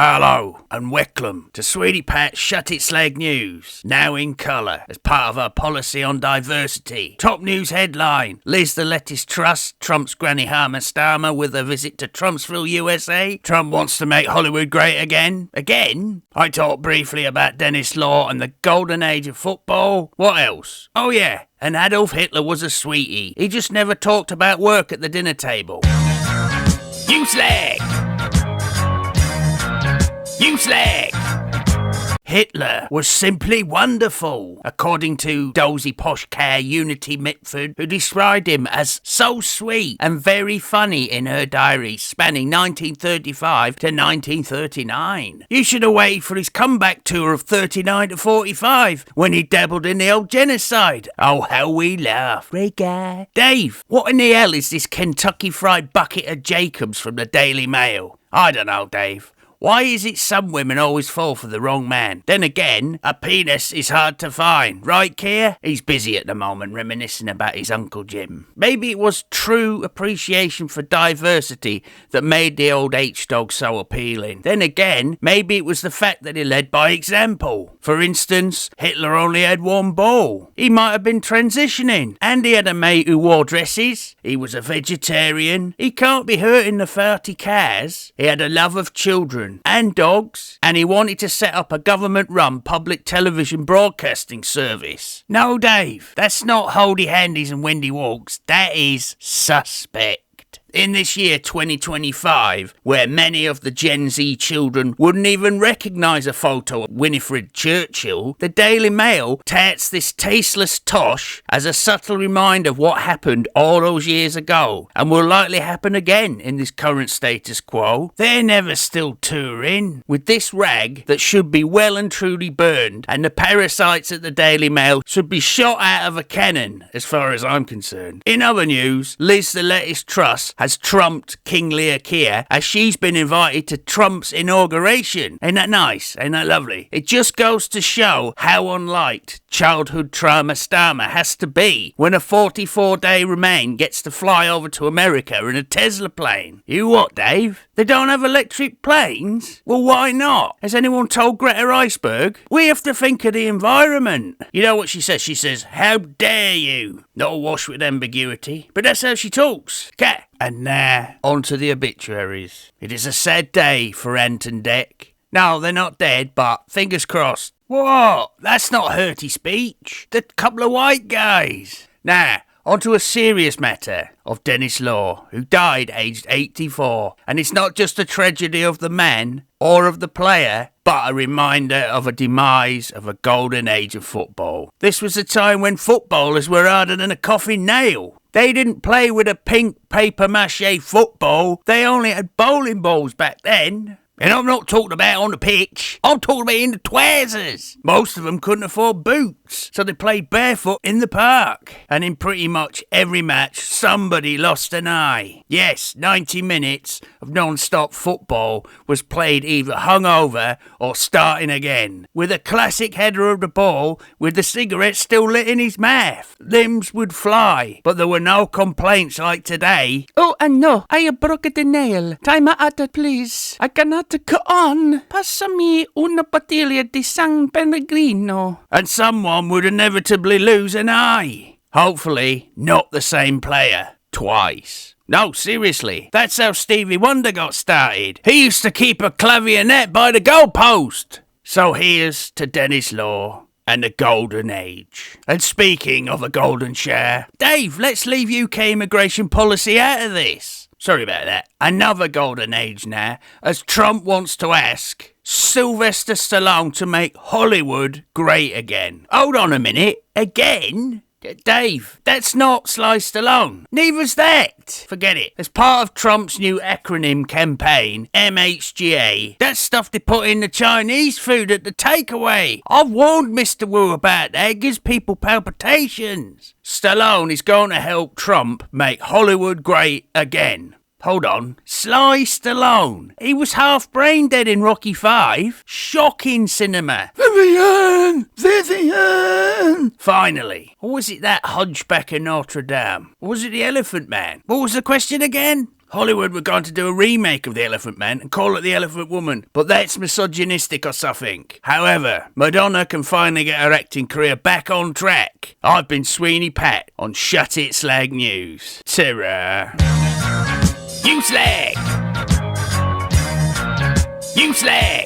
Hello and welcome to Sweeney Pat Shut It Slag News, now in colour as part of our policy on diversity. Top news headline: Liz the lettuce Truss, Trump's granny Starmer with a visit to Trumpsville, USA. Trump wants to make Hollywood great again. Again? I talked briefly about Dennis Law and the golden age of football. What else? Oh yeah, and Adolf Hitler was a sweetie. He just never talked about work at the dinner table. You slag! You slag! Hitler was simply wonderful, according to dozy posh care Unity Mitford, who described him as so sweet and very funny in her diaries spanning 1935 to 1939. You should have waited for his comeback tour of 39 to 45 when he dabbled in the old genocide. Oh, how we laugh. Great guy. Dave, what in the hell is this Kentucky Fried Bucket of Jacobs from the Daily Mail? I don't know, Dave. Why is it some women always fall for the wrong man? Then again, a penis is hard to find, right, Keir? He's busy at the moment reminiscing about his Uncle Jim. Maybe it was true appreciation for diversity that made the old H-dog so appealing. Then again, maybe it was the fact that he led by example. For instance, Hitler only had one ball. He might have been transitioning. And he had a mate who wore dresses. He was a vegetarian. He can't be hurting the 30 cars. He had a love of children and dogs, and he wanted to set up a government-run public television broadcasting service. No, Dave, that's not holdy handies and windy walks. That is suspect. In this year 2025, where many of the Gen Z children wouldn't even recognise a photo of Winifred Churchill, the Daily Mail touts this tasteless tosh as a subtle reminder of what happened all those years ago, and will likely happen again in this current status quo. They're never still touring, with this rag that should be well and truly burned, and the parasites at the Daily Mail should be shot out of a cannon, as far as I'm concerned. In other news, Liz the lettuce Truss has trumped King Lear Keir as she's been invited to Trump's inauguration. Ain't that nice? Ain't that lovely? It just goes to show how unliked childhood trauma Starmer has to be when a 44-day Remain gets to fly over to America in a Tesla plane. You what, Dave? They don't have electric planes? Well, why not? Has anyone told Greta Iceberg? We have to think of the environment. You know what she says? She says, how dare you? Not awash with ambiguity, but that's how she talks. Cat. And now, on to the obituaries. It is a sad day for Ant and Dec. No, they're not dead, but fingers crossed. What? That's not hearty speech. They're a couple of white guys. Now, on to a serious matter of Dennis Law, who died aged 84. And it's not just a tragedy of the man or of the player, but a reminder of a demise of a golden age of football. This was a time when footballers were harder than a coffin nail. They didn't play with a pink papier-mâché football. They only had bowling balls back then. And I'm not talking about on the pitch. I'm talking about in the trousers. Most of them couldn't afford boots, so they played barefoot in the park. And in pretty much every match, somebody lost an eye. Yes, 90 minutes of non-stop football was played either hungover or starting again, with a classic header of the ball with the cigarette still lit in his mouth. Limbs would fly, but there were no complaints like today. Oh, no, I broke the nail. Time out, please. I cannot go on. Passami una bottiglia di San Pellegrino. And someone would inevitably lose an eye. Hopefully, not the same player. Twice. No, seriously. That's how Stevie Wonder got started. He used to keep a clavionette by the goalpost. So here's to Dennis Law and the golden age. And speaking of a golden shower, Dave, let's leave UK immigration policy out of this. Sorry about that. Another golden age now, as Trump wants to ask Sylvester Stallone to make Hollywood great again. Hold on a minute. Again? Dave, that's not Sly Stallone. Neither's that. Forget it. As part of Trump's new acronym campaign, MHGA, that's stuff they put in the Chinese food at the takeaway. I've warned Mr. Wu about that. It gives people palpitations. Stallone is going to help Trump make Hollywood great again. Hold on. Sly Stallone. He was half brain dead in Rocky V. Shocking cinema. Vivian! Finally. Or was it that Hunchback of Notre Dame? Or was it the Elephant Man? What was the question again? Hollywood were going to do a remake of The Elephant Man and call it The Elephant Woman, but that's misogynistic or something. However, Madonna can finally get her acting career back on track. I've been Sweeney Pat on Shut It Slag News. Ta-ra. You slag! You slag!